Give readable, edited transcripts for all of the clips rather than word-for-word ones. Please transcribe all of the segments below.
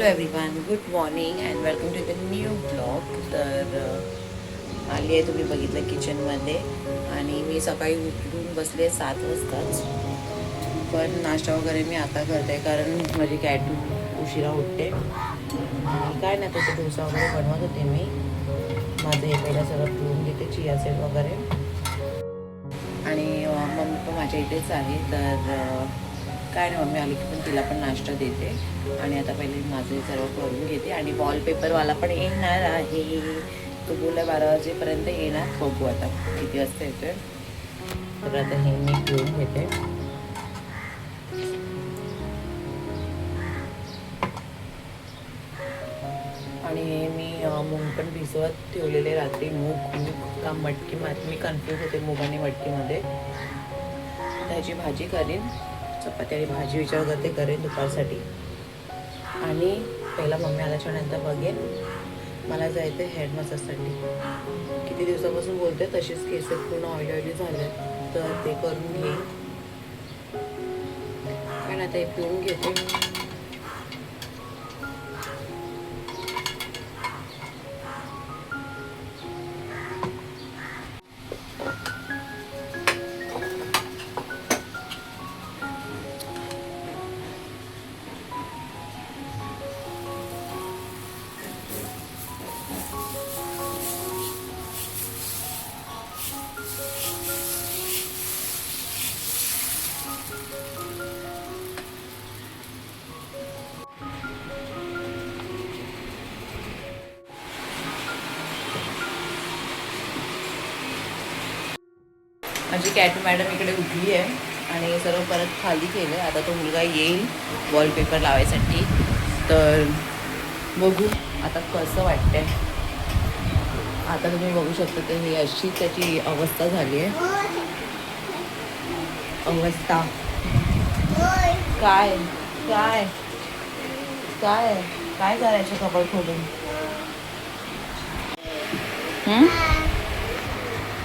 Hello everyone, good morning and welcome to the new blog. तर आली आहे, तुम्ही बघितलं किचनमध्ये. आणि मी सकाळी उठून बसले 7 वाजताच. पण नाश्ता वगैरे मी आता करते कारण माझी कॅटू उशिरा उठते. आणि काय नाही, तसं डोसा वगैरे बनवत होते मी. माझं हे पहिलं सगळं पिऊन घेते, चिया सीड वगैरे. आणि मम्मी पण माझ्या इथेच आहे. तर काय नाही, मम्मी आली की पण तिला पण नाश्ता देते. आणि आता पहिले माझं सर्व करून घेते. आणि वॉलपेपरवाला पण येणार आहे. तो बोलला 12 वाजेपर्यंत येणार. बघू आता किती वाजता येतोय. तर आता हे मी घेऊन घेते. आणि हे मी मूग पण भिजवत ठेवलेले रात्री. मूग का मटकी, मी कन्फ्यूज होते मूग आणि मटकीमध्ये. त्याची भाजी करेन, चपाती आणि भाजी विचार करते करेन दुपारसाठी. आणि पहिला मम्मी आल्याच्या नंतर बघेन. मला जायचं हेअर मसाजसाठी. किती दिवसापासून बोलते, तसेच केस पूर्ण ऑइली झाले. तर ते करून घेईन. पण आता हे पिऊन घेते. माझी कॅट मॅडम इकडे उठली आहे आणि सर्व परत खाली केलं. आता तो मुलगा येईल वॉलपेपर लावायसाठी. तर बघू आता कसं वाटतंय. आता तुम्ही बघू शकता की ही अशी त्याची अवस्था झाली आहे. अवस्था काय काय काय काय करायचं कपाट खोलून.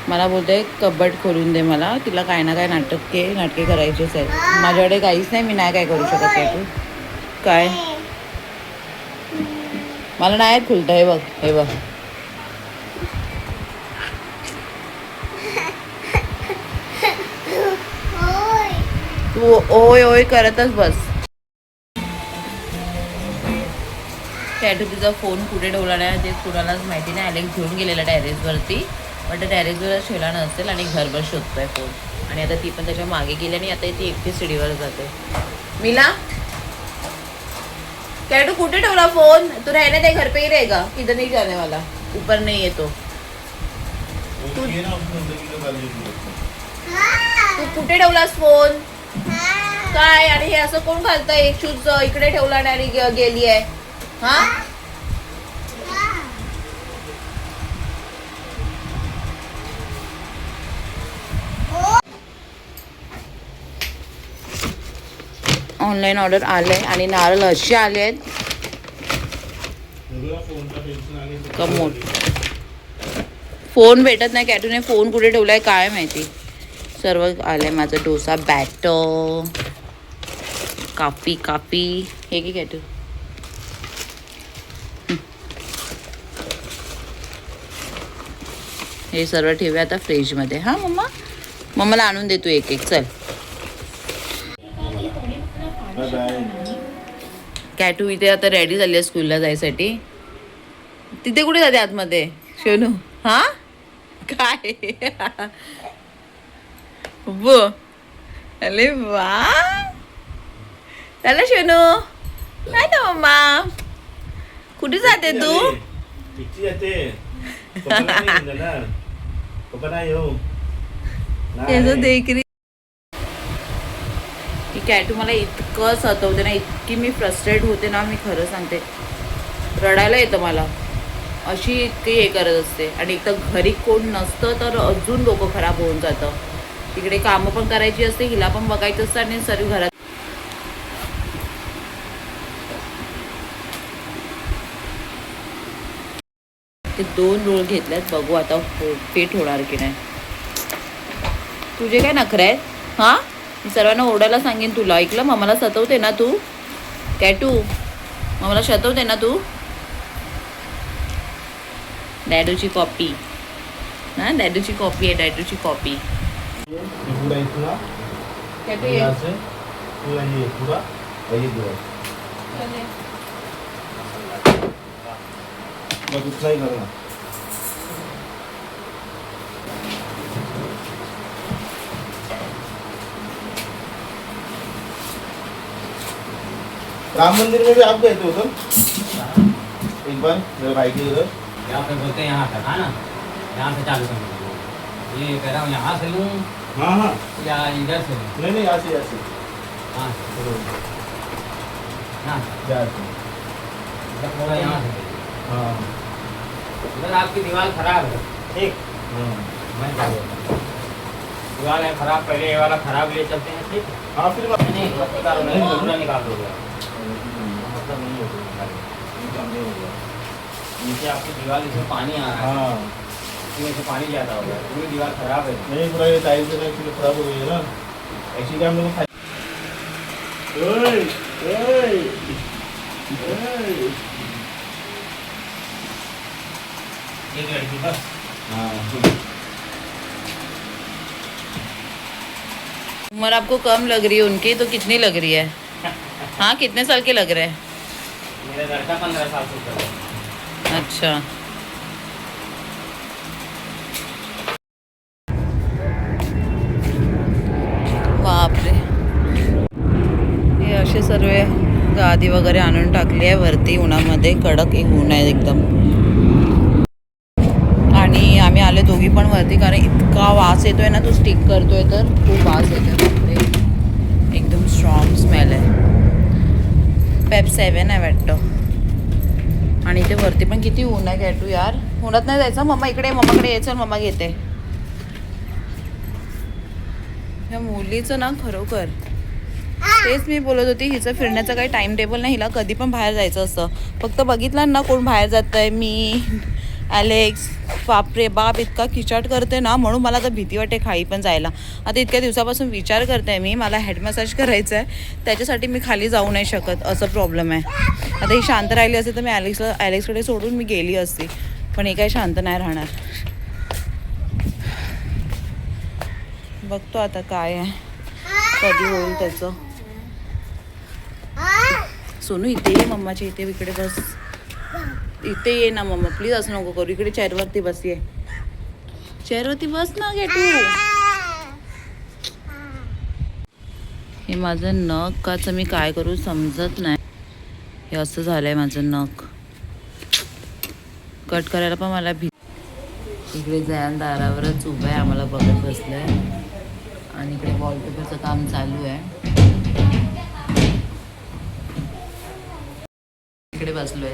मला बोलते कबड खोलून दे मला. तिला काय ना काय नाटके करायचेच आहेत. माझ्याकडे काहीच नाही, मी नाही काय करू शकत. आहे तू काय मला नाही खुलत. हे बघ, हे बघ. तू ओय ओय करतच बस. कॅटू तुझा फोन कुठे ठेवला नाही ते कुणालाच माहिती नाही. अलेक्स घेऊन गेलेला टेरेसवरती. पण टेरेसवर ठेवला नसेल आणि घरभर शोधतोय फोन. आणि आता ती पण त्याच्या मागे गेली आणि आता ती एकटी सीडीवर जाते. मिला, कैटू कुठे ठेवला फोन? तू रहने दे, घर पे ही रहेगा, किधर नहीं जाने वाला, ऊपर नहीं है. तो तू कुठे ठेवलास फोन? काय? आणि हे असं कोण घालतंय? एक शूज इकडे ठेवला आणि गेली आहे. हा, ऑनलाईन ऑर्डर आले आणि नारळ असे आले आहेत कमोड. फोन भेटत नाही. कॅटूने फोन कुठे ठेवलाय काय माहिती. सर्व आलंय. माझं डोसा बॅटर, काफी हे की कॅटू. हे सर्व ठेवूया आता फ्रीजमध्ये. हां मम्माला आणून दे तू एक चल. कॅटू इथे आता रेडी झाली आहे स्कूलला जायसाठी. तिथे कुठे जाते आतमध्ये शोनू? हा काय अरे वा, चला शोनू. काय ना मम्मा, कुठे जाते तू? देख री की कॅटू मला इतकं सतवते ना, इतकी मी फ्रस्ट्रेट होते ना, मी खरं सांगते. रडायला येतं मला. अशी इतकी हे करत असते. आणि एक तर घरी कोण नसतं तर अजून डोकं खराब होऊन जातं. तिकडे कामं पण करायची असते, हिला पण बघायचं असतं आणि सर्व घरात. ते 2 रोल घेतल्यात. बघू आता पेट होणार की नाही. तुझे काय नखरे आहेत? हां, मी सर्वांना ओरडायला सांगेन तुला. ऐकलं, मम्माला सतवते ना तू कॅटू. मग मला शतवते ना तू? डॅडूची कॉपी ना, डॅडूची कॉपी आहे, डॅडूची कॉपी. पूरा इतना यहाँ से पूरा ये पूरा और ये पूरा बस उतना ही करना. राम मंदिर में भी आप गए थे उधर एक बार मेरे भाई के उधर. यहाँ पे बोलते हैं यहाँ तक है ना, यहाँ से चालू करना. ये कह रहा हूँ यहाँ से लूँ हाँ हाँ या इधर से लूँ. नहीं यहाँ से हाँ ना, यहाँ से मतलब पूरा यहाँ से. हाँ उधर आपकी दीवार खराब है. ठीक, हाँ मैं क्या बोलता हूँ, दीवार है खराब, पहले ये वाला खराब ले चलते हैं. ठीक है, हाँ फिर बात नहीं निकालो, नहीं पूरा निकाल दोगे. मतलब नहीं होगा नहीं होगा. नीचे आपकी दीवार इसमें पानी आ रहा है, हाँ इसमें से पानी ज़्यादा हो गया, पूरी दीवार खराब है. नहीं पूरा ये टाइल्स वगैरह एक्चुअली खराब हो गई है ना, एक्चुअली हम लोग ओए ओए ओए. एक लड़की बस. हाँ उम्र आपको कम लग रही है उनकी, तो कितनी लग रही है? हाँ, कितने साल के लग रहे हैं? मेरा लड़का 15 साल से ऊपर है. अच्छा. बापरे, हे असे सर्व गादी वगैरे आणून टाकली आहे वरती उन्हामध्ये. कडक एक ऊन आहे एकदम. आणि आम्ही आले दोघी पण वरती, कारण इतका वास येतोय ना, तो स्टिक करतोय तर खूप वास येतोय. बापरे, एकदम स्ट्रॉंग स्मेल आहे. पेप 7 आहे वाटतं. आणि इथे वरती पण किती ऊन आहे कॅटू यार. उन्हात नाही जायचं. मम्मा इकडे, मम्माकडे यायचं, मम्मा घेते. या मुलीचं ना खरोखर तेच मी बोलत होती, हिचं फिरण्याचं काही टाइम टेबल नाही. हिला कधी पण बाहेर जायचं असतं. फक्त बघितलं ना कोण बाहेर जात आहे, मी, ॲलेक्स, बापरे बाप इतका खिचाट करते ना, म्हणून मला तर भीती वाटते खाली पण जायला. आता इतक्या दिवसापासून विचार करते आहे मी, मला हेड मसाज करायचं आहे, त्याच्यासाठी मी खाली जाऊ नाही शकत. असं प्रॉब्लेम आहे. आता ही शांत राहिली असते तर मी ॲलेक्सकडे सोडून मी गेली असती, पण हे काही शांत नाही राहणार. बघतो आता काय आहे, कधी होईल त्याचं. सोनू इथे ये, मम्माच्या इथे, इकडे बस. इथे ये ना मम्मा, प्लीज असं नको करू. इकडे चेअरवरती बस, ये चेअरवरती बस ना गेटू. हे माझं नखाचं मी काय करू समजत नाही. हे असं झालंय माझं नख. कट करायला पण मला इकडे जयान दारावरच उभं आहे, आम्हाला बघत बसलंय. आणि इकडे वॉलपेपरचं काम चालू आहे. इकडे बसलोय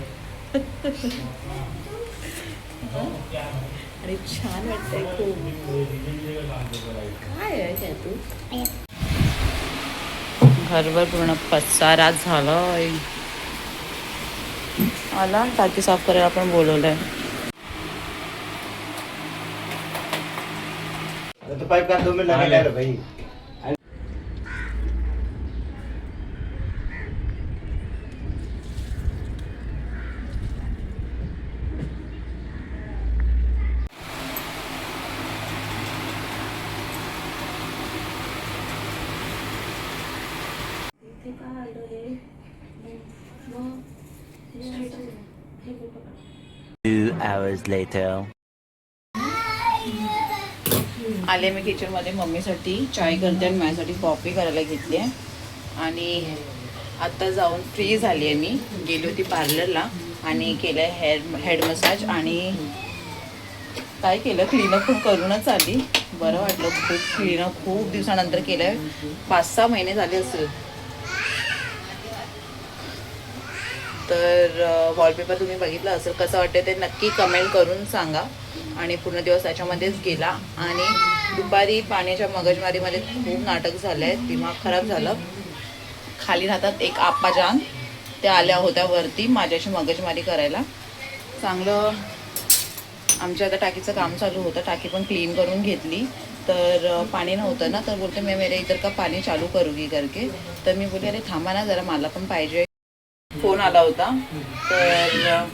आणि छान वाटतंय खूप. काय आहे काय तू? घरभर पूर्ण पसारा झालाय. आला टाकी साफ करायला पण बोलवलंय. तो पाइप का 2 मिनट लगा ले भाई. Two hours later. आले मी किचनमध्ये. मम्मीसाठी चाय करते आणि माझ्यासाठी कॉफी करायला घेतली आहे. आणि आत्ता जाऊन फ्री झाली आहे. मी गेली होती पार्लरला आणि केलं आहे हेड मसाज आणि काय केलं, क्लीनअप पण करूनच आली. बरं वाटलं खूप. क्लीनअप खूप दिवसानंतर केलं आहे. 5-6 महिने झाले असेल. तर वॉलपेपर तुम्ही बघितलं असेल, कसं वाटतं ते नक्की कमेंट करून सांगा. आणि पूर्ण दिवस त्याच्यामध्येच गेला. आणि दुपारी पाण्याच्या मगजमारीमध्ये खूप नाटक झालं आहे. दिमाग खराब झालं. खाली राहतात एक आप्पाजान, त्या आल्या होत्या वरती माझ्याशी मगजमारी करायला. चांगलं आमच्या आता टाकीचं काम चालू होतं. टाकी पण क्लीन करून घेतली. तर पाणी नव्हतं ना, तर बोलते मैं मेरे इधर का पाणी चालू करूगी करके. तर मी बोलले अरे थांबा ना जरा, मला पण पाहिजे. फोन आला होता. तर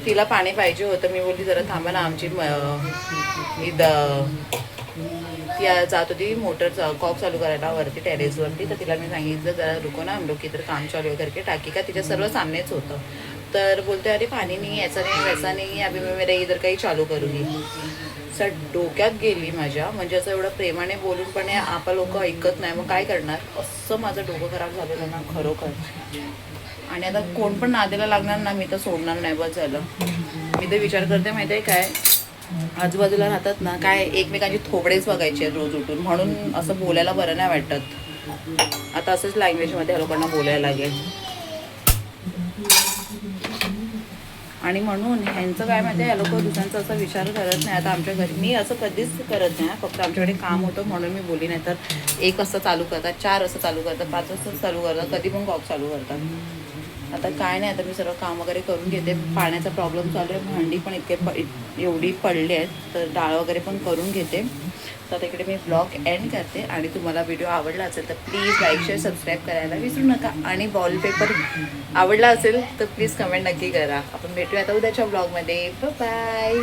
तिला पाणी पाहिजे होतं. मी बोलली जरा थांबा ना, आमची इथं ती जात होती मोटर कॉक चालू करायला वरती टेरेसवरती. तर तिला मी सांगितलं जरा रुको ना, हम लोग इधर काम चालू आहे करके टाकी का तिच्या सर्व सामनेच होतं. तर बोलते अरे पाणी नाही, याचा नाही वैसा नाही, अभी मी मेरे इधर काही चालू करूंगी. सर डोक्यात गेली माझ्या. म्हणजे असं एवढं प्रेमाने बोलून पण आपा लोक ऐकत नाही, मग काय करणार. असं माझं डोकं खराब झालेलं ना खरोखर. आणि आता कोण पण नादेला लागणार ना, मी तर सोडणार नाही. बस झालं. मी तर विचार करते माहिती आहे काय, आजूबाजूला राहतात ना, काय एकमेकांची थोबडेच बघायचे आहेत रोज उठून, म्हणून असं बोलायला बरं नाही वाटत. आता असंच लँग्वेजमध्ये ह्या लोकांना बोलायला लागेल. आणि म्हणून ह्यांचं काय माहिती आहे, ह्या लोक दुसऱ्यांचा असा विचार करत नाही. आता आमच्या घरी मी असं कधीच करत नाही. फक्त आमच्याकडे काम होतं म्हणून मी बोली. नाही तर 1 वाजता चालू करतात, 4 वाजता चालू करतात, 5 वाजता चालू करतात, कधी पण कॉक चालू करतात. आता काय नाही, आता मी सर्व काम वगैरे करून घेते. पाण्याचा प्रॉब्लेम चालू आहे, भांडी पण एवढी पडली आहेत, तर डाळ वगैरे पण करून घेते. तर इकडे मी ब्लॉग एंड करते. आणि तुम्हाला व्हिडिओ आवडला असेल तर प्लीज लाईक शेअर सबस्क्राईब करायला विसरू नका. आणि वॉलपेपर आवडला असेल तर प्लीज कमेंट नक्की करा. आपण भेटूया आता उद्याच्या ब्लॉगमध्ये. बाय.